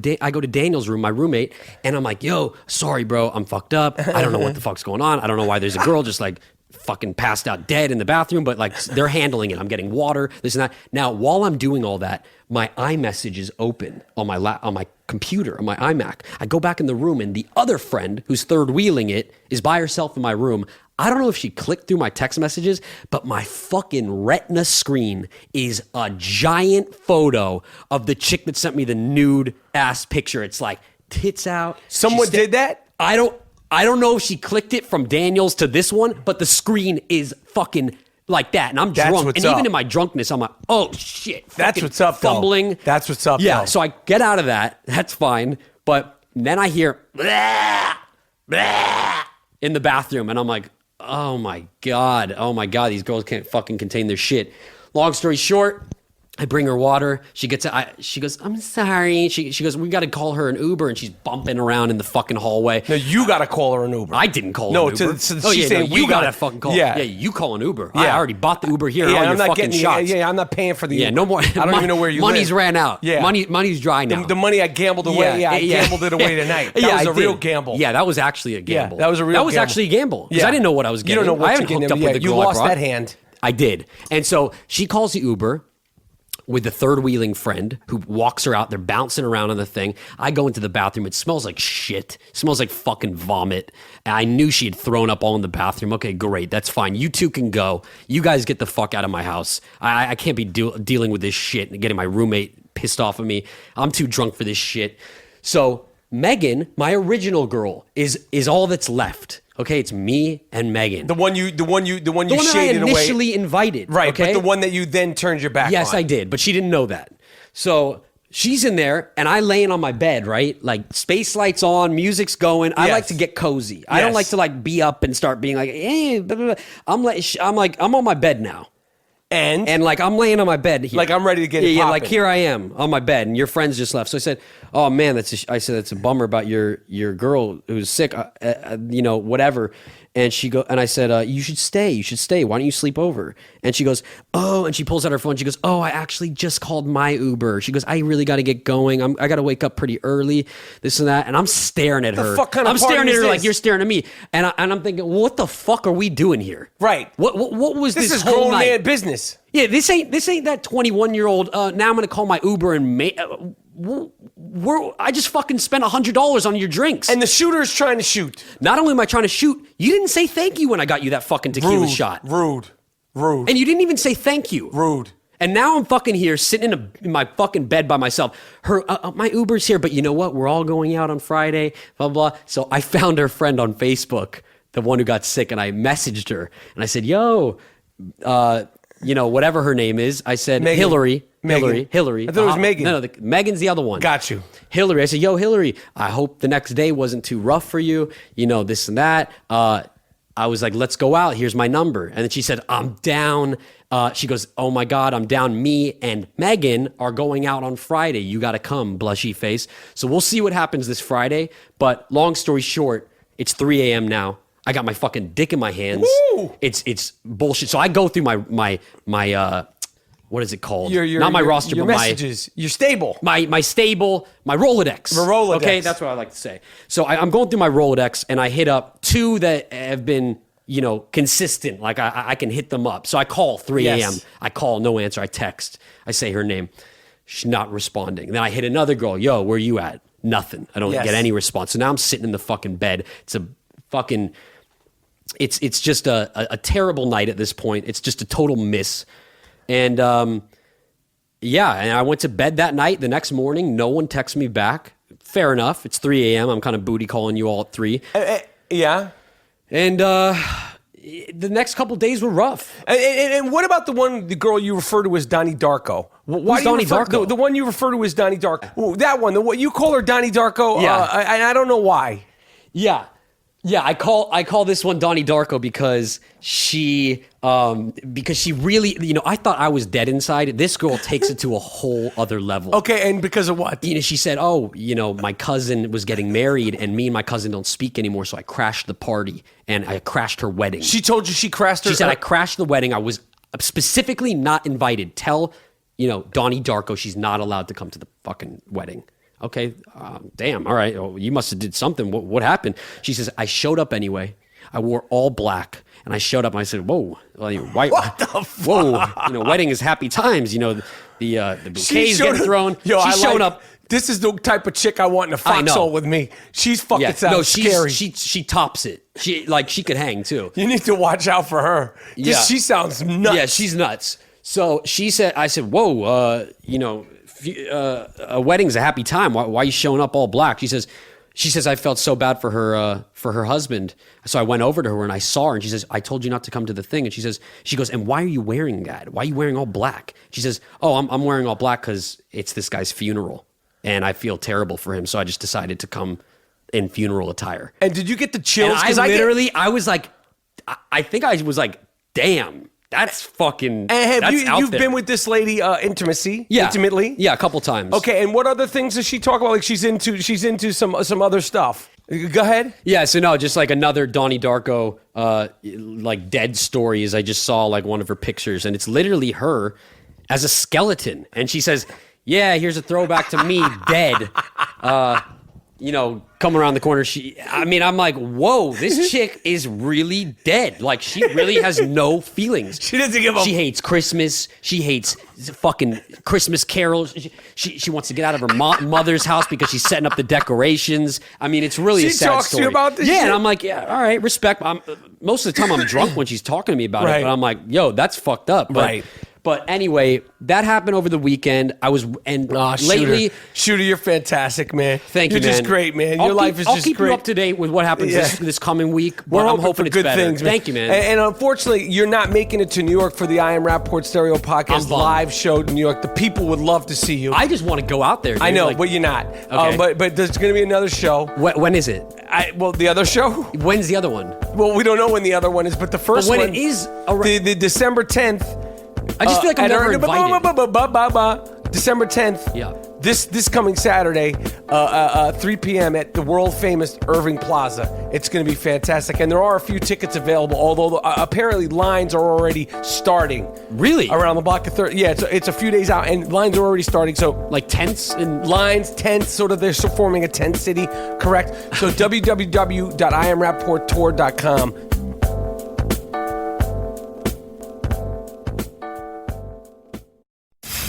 Daniel's room, my roommate, and I'm like, yo, sorry, bro. I'm fucked up. I don't know what the fuck's going on. I don't know why there's a girl just like fucking passed out dead in the bathroom, but like they're handling it. I'm getting water, this and that. Now, while I'm doing all that, my iMessage is open on my computer, on my iMac. I go back in the room, and the other friend who's third wheeling it is by herself in my room. I don't know if she clicked through my text messages, but my fucking retina screen is a giant photo of the chick that sent me the nude ass picture. It's like tits out. Someone did that? I don't know if she clicked it from Daniel's to this one, but the screen is fucking like that. And I'm drunk. And even in my drunkenness, I'm like, oh shit. That's what's up, fumbling. though. That's what's up, Yeah, though. so I get out of that. That's fine. But then I hear blah, blah, in the bathroom, and I'm like, oh my God, these girls can't fucking contain their shit. Long story short, I bring her water. She goes, I'm sorry. She goes, we got to call her an Uber, and she's bumping around in the fucking hallway. No, you got to call her an Uber. I didn't call No, an Uber. she's saying you we got to gotta fucking call. Yeah. Yeah, you call an Uber. Yeah. I already bought the Uber here. Yeah, all your I'm not fucking getting shots. Yeah, I'm not paying for the Yeah, Uber. no more. I don't even know where you money's live. ran out. Yeah. Money's dry now. The money I gambled away. I gambled it away tonight. That was a real gamble. Yeah, that was actually a gamble. that was a real That was gamble. actually a gamble. Because I didn't know what I was getting. You don't know what I you're haven't getting. hooked up with the You girl I lost brought. that hand. I did. And so she calls the Uber with the third wheeling friend who walks her out. They're bouncing around on the thing. I go into the bathroom. It smells like shit. It smells like fucking vomit. And I knew she had thrown up all in the bathroom. Okay, great. That's fine. You two can go. You guys get the fuck out of my house. I can't be dealing with this shit and getting my roommate pissed off of me. I'm too drunk for this shit. So Megan, my original girl, is all that's left. Okay, it's me and Megan. The one you the one that I shaded away. initially invited. Right, okay? but the one that you then turned your back on. Yes, I did, but she didn't know that. So she's in there, and I laying on my bed, right? Like space lights on, music's going. I Yes. like to get cozy. I don't Yes. like to like be up and start being like, hey, blah, blah, blah. I'm on my bed now. And like I'm laying on my bed here. Like, I'm ready to get it Yeah, like poppin'. here I am on my bed, and your friends just left. So I said, "Oh man, that's a bummer about your girl who's sick. Whatever." And I said, "You should stay. You should stay. Why don't you sleep over?" And she goes, "Oh," and she pulls out her phone. She goes, "Oh, I actually just called my Uber." She goes, "I really got to get going. I got to wake up pretty early. This and that." And I'm staring at her. fuck kind of I'm party staring at is her like this? you're staring at me. And I'm thinking, what the fuck are we doing here? Right. What was This this is whole grown night? man business. Yeah, this ain't that 21-year-old. Now I'm gonna call my Uber and I just fucking spent $100 on your drinks. And the shooter's trying to shoot. Not only am I trying to shoot, you didn't say thank you when I got you that fucking tequila Rude. shot. Rude. And you didn't even say thank you. Rude. And now I'm fucking here sitting in my fucking bed by myself. My Uber's here, but you know what? We're all going out on Friday, blah, blah. So I found her friend on Facebook, the one who got sick, and I messaged her. And I said, yo, whatever her name is. I said, Megan. Hillary. Megan. Hillary. I thought it was Megan. No, Megan's the other one. Got you. Hillary. I said, yo, Hillary, I hope the next day wasn't too rough for you. This and that. I was like, let's go out. Here's my number. And then she said, I'm down. She goes, oh my God, I'm down. Me and Megan are going out on Friday. You got to come, blushy face. So we'll see what happens this Friday. But long story short, it's 3 a.m. now. I got my fucking dick in my hands. Woo! It's bullshit. So I go through my what is it called? Not my roster, your but messages. Your stable. my stable, my Rolodex. The Rolodex. Okay, that's what I like to say. So I'm going through my Rolodex, and I hit up two that have been, consistent. Like I can hit them up. So I call 3 a.m. Yes. I call, no answer. I text. I say her name. She's not responding. Then I hit another girl. Yo, where you at? Nothing. I don't Yes. get any response. So now I'm sitting in the fucking bed. It's a fucking... It's just a terrible night at this point. It's just a total miss. And and I went to bed that night. The next morning, no one texted me back. fair enough. It's 3 a.m. I'm kind of booty calling you all at 3. Yeah. And the next couple days were rough. And what about the girl you refer to as Donnie Darko? Why Who's do you Donnie refer- Darko? The one you refer to as Donnie Darko. Ooh, that one. What you call her Donnie Darko? Yeah. And I don't know why. Yeah. I call this one Donnie Darko because she really, I thought I was dead inside. This girl takes it to a whole other level. Okay, and because of what? She said, my cousin was getting married and me and my cousin don't speak anymore, so I crashed the party and I crashed her wedding. She told you she crashed her? She said, I crashed the wedding. I was specifically not invited. Tell, Donnie Darko she's not allowed to come to the fucking wedding. Okay, damn, all right. Oh, you must have did something. What happened? She says, I showed up anyway. I wore all black, and I showed up, and I said, whoa. What the fuck? Whoa, wedding is happy times. The bouquets getting thrown. She's showing up. This is the type of chick I want in a foxhole with me. She's fucking scary. She tops it. She could hang, too. You need to watch out for her. Yeah. She sounds nuts. Yeah, she's nuts. So I said, whoa, a wedding's a happy time. Why are you showing up all black? She says I felt so bad for her husband. So I went over to her and I saw her and she says, I told you not to come to the thing. And she goes, and why are you wearing that? Why are you wearing all black? She says, oh, I'm wearing all black because it's this guy's funeral and I feel terrible for him. So I just decided to come in funeral attire. And did you get the chills? And I was like, I think I was like, damn. That's fucking. And you've there. been with this lady intimately? Yeah, a couple times. Okay, and what other things does she talk about? Like she's into some other stuff. Go ahead. Yeah, so no, just like another Donnie Darko like dead story is I just saw like one of her pictures and it's literally her as a skeleton. And she says, yeah, here's a throwback to me dead. Come around the corner. I'm like, whoa, this chick is really dead. Like, she really has no feelings. She doesn't give a... She hates Christmas. She hates fucking Christmas carols. She wants to get out of her mother's house because she's setting up the decorations. It's really a sad story. She talks to you about this shit? And I'm like, yeah, all right, respect. Most of the time I'm drunk when she's talking to me about it, but I'm like, yo, that's fucked up. But anyway, that happened over the weekend. Lately, Shooter, you're fantastic, man. Thank you, man. You're just great, man. Your life is just great. I'll keep you up to date with what happens this coming week. But I'm hoping it's good better. things, man. Thank you, man. And unfortunately, you're not making it to New York for the I Am Rapaport Stereo Podcast live show in New York. The people would love to see you. I just want to go out there. Dude. I know, but you're not. Okay. But there's going to be another show. When is it? The other show? When's the other one? Well, we don't know when the other one is, but the first one. When it is the December 10th. I just feel like I'm never invited. December 10th. Yeah. This coming Saturday, 3 p.m. at the world famous Irving Plaza. It's going to be fantastic, and there are a few tickets available. Although apparently lines are already starting. Really? Around the block of 30. Yeah, it's a few days out, and lines are already starting. So like tents and lines, tents, sort of. They're forming a tent city. Correct. So www.iamrapaporttour.com.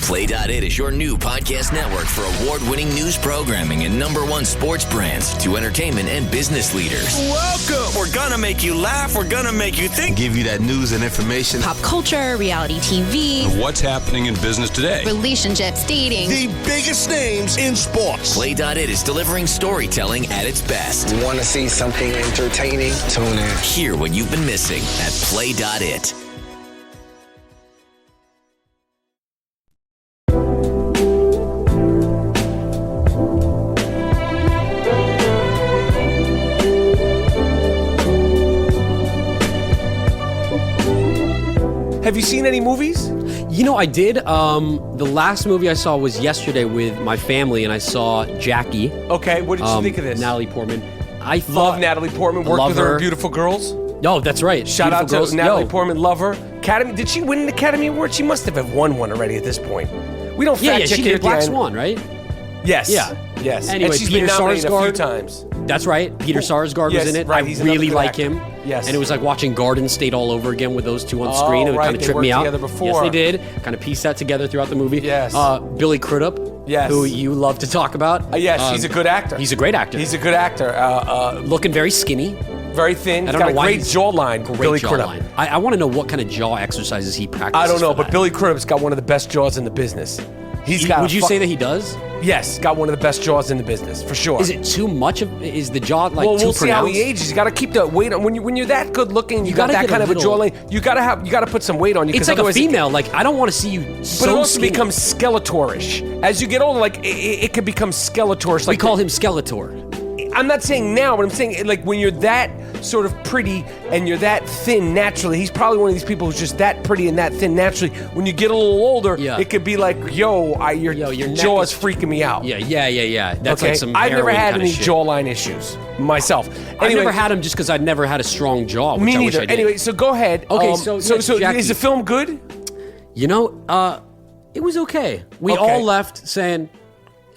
Play.it is your new podcast network for award-winning news programming and #1 sports brands to entertainment and business leaders. Welcome. We're gonna make you laugh. We're gonna make you think. Give you that news and information. Pop culture, reality TV, What's happening in business today? relationships, dating. The biggest names in sports. Play.it is delivering storytelling at its best. You want to see something entertaining? Tune in. Hear what you've been missing at Play.it. Have you seen any movies? I did. The last movie I saw was yesterday with my family, and I saw Jackie. Okay, what did you think of this? Natalie Portman. I Love Natalie Portman. Worked with her in Beautiful Girls. No, that's right. Shout out Beautiful to Girls. Natalie Portman. Love her. Academy. Did she win an Academy Award? She must have won one already at this point. We don't fact check she here did at the Black end. Swan, right? Yes. Yeah. Yes. Anyway, and she's Peter been nominated a few Sarsgaard. times. That's right. Peter Sarsgaard Yes, was in it. right, I he's another really good like actor. him. Yes. And it was like watching Garden State all over again with those two on screen. It would right, kind of they trip me worked out. together before. Yes, they did. Kind of pieced that together throughout the movie. Yes. Billy Crudup. Yes. Who you love to talk about. Yes, he's a good actor. He's a great actor. He's a good actor. Looking very skinny. Very thin. I He's don't got know a why great he's- jawline. Great Billy Crudup. jawline. I want to know what kind of jaw exercises he practices. I don't know, for but that. Billy Crudup's got one of the best jaws in the business. He's got. Would you say that he does? Yes, got one of the best jaws in the business, for sure. Is it too much of? Is the jaw like well, too we'll see how he pronounced? ages. You got to keep the weight on. When you're that good looking, you got gotta that get kind a of a little- jawline. You got to put some weight on you. It's 'cause like a otherwise female. Like I don't want to see you But so it also skinny. becomes Skeletorish. As you get older, like it can become Skeletorish. We Like call him Skeletor. I'm not saying now, but I'm saying like when you're that sort of pretty and you're that thin naturally, he's probably one of these people who's just that pretty and that thin naturally. When you get a little older, Yeah. it could be like, your neck jaw is- is freaking me out. Yeah. That's Okay, like some. I've never harrowing had kinda any shit. jawline issues myself. I've Anyway, never had them just because I'd never had a strong jaw. Which me I wish neither. I did. Anyway, so go ahead. Okay, so Jackie. is the film good? You know, it was okay. We Okay. all left saying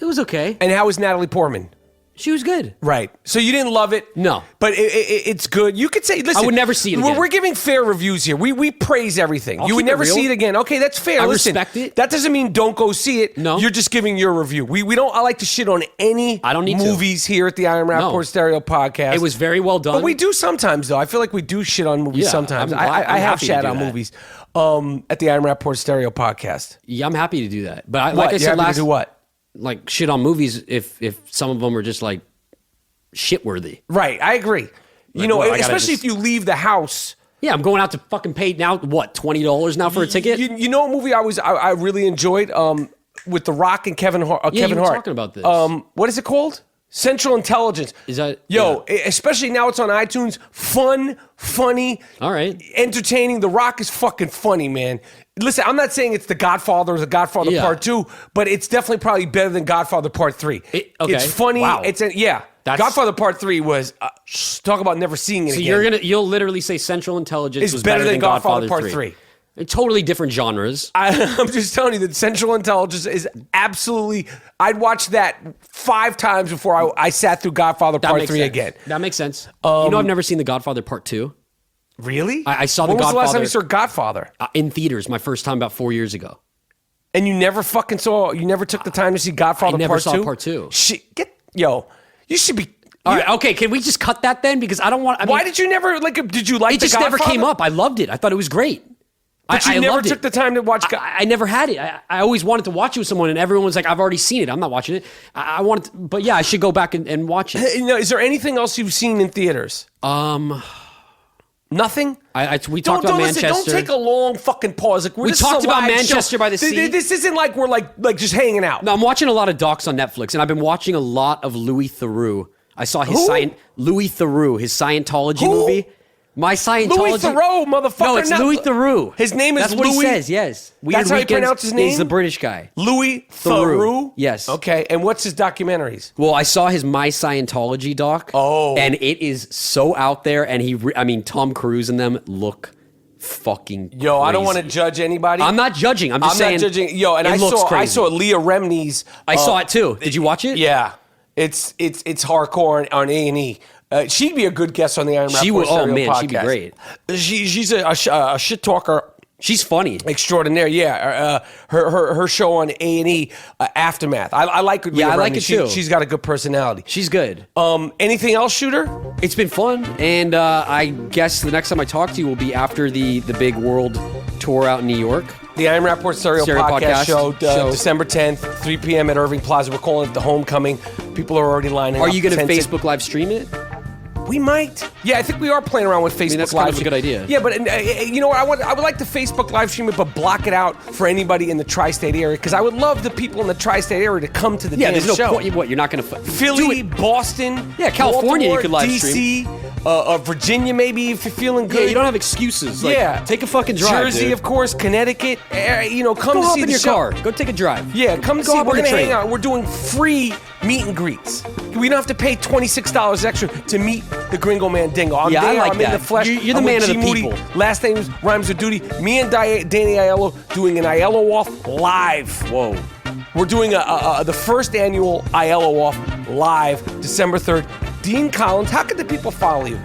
it was okay. And how was Natalie Portman? She was good. Right. So you didn't love it? No. But it's good. You could say, listen. I would never see it again. We're giving fair reviews here. We praise everything. I'll You would keep it never real. see it again. Okay, that's fair. I Listen, respect it. That doesn't mean don't go see it. No. You're just giving your review. We don't. I like to shit on any I don't need to. movies here at the Iron Rapport No. Stereo Podcast. It was very well done. But we do sometimes, though. I feel like we do shit on movies Yeah, sometimes. I'm glad- I I'm have happy to shat do on that. movies at the Iron Rapport Stereo Podcast. Yeah, I'm happy to do that. But What? like I You're said happy last, to do what? Like shit on movies if some of them are just like shitworthy. Right. I agree. You Like, know, what, I gotta especially just- if you leave the house. Yeah, I'm going out to fucking pay now. What, $20 now for a ticket? You know, a movie I really enjoyed with The Rock and Kevin Hart. Yeah, Kevin you were Hart. talking about this. What is it called? Central Intelligence. Is that- Especially now it's on iTunes. Fun, funny, All right. entertaining. The Rock is fucking funny, man. Listen, I'm not saying it's The Godfather or The Godfather Yeah. Part 2, but it's definitely probably better than Godfather Part 3. Okay. It's funny. Wow. That's- Godfather Part 3 was talk about never seeing it So again. you'll literally say Central Intelligence It's was better than Godfather Part 3. 3. They're totally different genres. I'm just telling you that Central Intelligence is absolutely. I'd watch that 5 times before I sat through Godfather That Part makes 3 sense. again. That makes sense. I've never seen The Godfather Part 2 Really? I saw The When was the last time Godfather- you saw Godfather? In theaters. My first time about 4 years ago. And you never fucking saw. You never took the time to see Godfather I never Part 2? saw Part 2. You should be. All right, okay. Can we just cut that then? Because I don't want. Why did you never like? Did you like? It just the never Godfather? came up. I loved it. I thought it was great. But you I never loved took it. the time to watch. I never had it. I always wanted to watch it with someone, and everyone was like, "I've already seen it. I'm not watching it." I wanted, but yeah, I should go back and watch it. You know, is there anything else you've seen in theaters? Nothing. We talked about Listen, Manchester. don't take a long fucking pause. Like, We this is talked a about live Manchester show. by the Sea. This isn't like we're like just hanging out. No, I'm watching a lot of docs on Netflix, and I've been watching a lot of Louis Theroux. I saw his Louis Theroux, his Scientology movie. My Scientology. Louis Theroux, motherfucker. No, it's not- Louis Theroux. His name is That's what Louis. he says. Yes. That's how he pronounced his name? He's the British guy. Louis Theroux. Yes. Okay. And what's his documentaries? Well, I saw his My Scientology doc. Oh. And it is so out there, and Tom Cruise and them look fucking Yo, I don't want to crazy. judge anybody. I'm not judging. I'm just saying. not judging. Yo, and it I looks saw crazy. Leah Remini's. I saw it too. Did you watch it? Yeah. It's hardcore on A&E. She'd be a good guest on the Iron She Rapport would. Oh Stereo man, podcast. she'd be great. She's a shit talker. She's funny. Extraordinaire, yeah. Her show on A&E, Aftermath. I like it. Yeah, I like it too. She's got a good personality. She's good. Anything else, Shooter? It's been fun, and I guess the next time I talk to you will be after the big world tour out in New York. The Iron Rapport Stereo podcast show, show. December 10th, 3 p.m. at Irving Plaza. We're calling it the Homecoming. People are already lining up. Are you going to 10 Facebook live stream it? We might. Yeah, I think we are playing around with Facebook that's live kind of a stream. good idea. Yeah, but you know what? I would like to Facebook live stream it, but block it out for anybody in the tri-state area, because I would love the people in the tri-state area to come to the Yeah, damn there's no show. point. What, you're not going to Philly, Boston, Yeah, California, you Baltimore, could live DC, Virginia, maybe if you're feeling good. Yeah, you don't have excuses. Like, Yeah, take a fucking drive, Jersey, dude. of course, Connecticut. Come Go to hop see in the your show. car. Go take a drive. Yeah, come Go see. hop We're on a gonna hang train. out. We're doing free meet and greets. We don't have to pay $26 extra to meet the Gringo Mandingo. I'm Yeah, I there. like I'm in that. the flesh. You're the I'm man with of G. the Moody. people. Last name rhymes with duty. Me and Danny Aiello doing an Aiello off live. Whoa. We're doing the first annual Aiello off live, December 3rd. Dean Collins. How can the people follow you?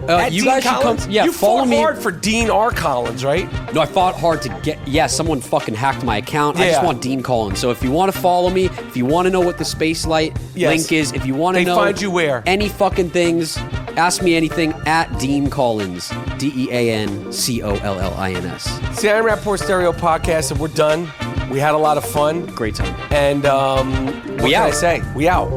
At you Dean guys should come- Collins? yeah, you follow fought me. hard for Dean R. Collins, right? No, I fought hard to get. Yeah, someone fucking hacked my account. I just Yeah. want Dean Collins. So if you want to follow me, if you want to know what the Spacelight Yes. link is, if you want to They know find you where? any fucking things, ask me anything at Dean Collins. DeanCollins. It's the Iron Rapport Stereo podcast, and we're done. We had a lot of fun. Great time. And what can I say? We out.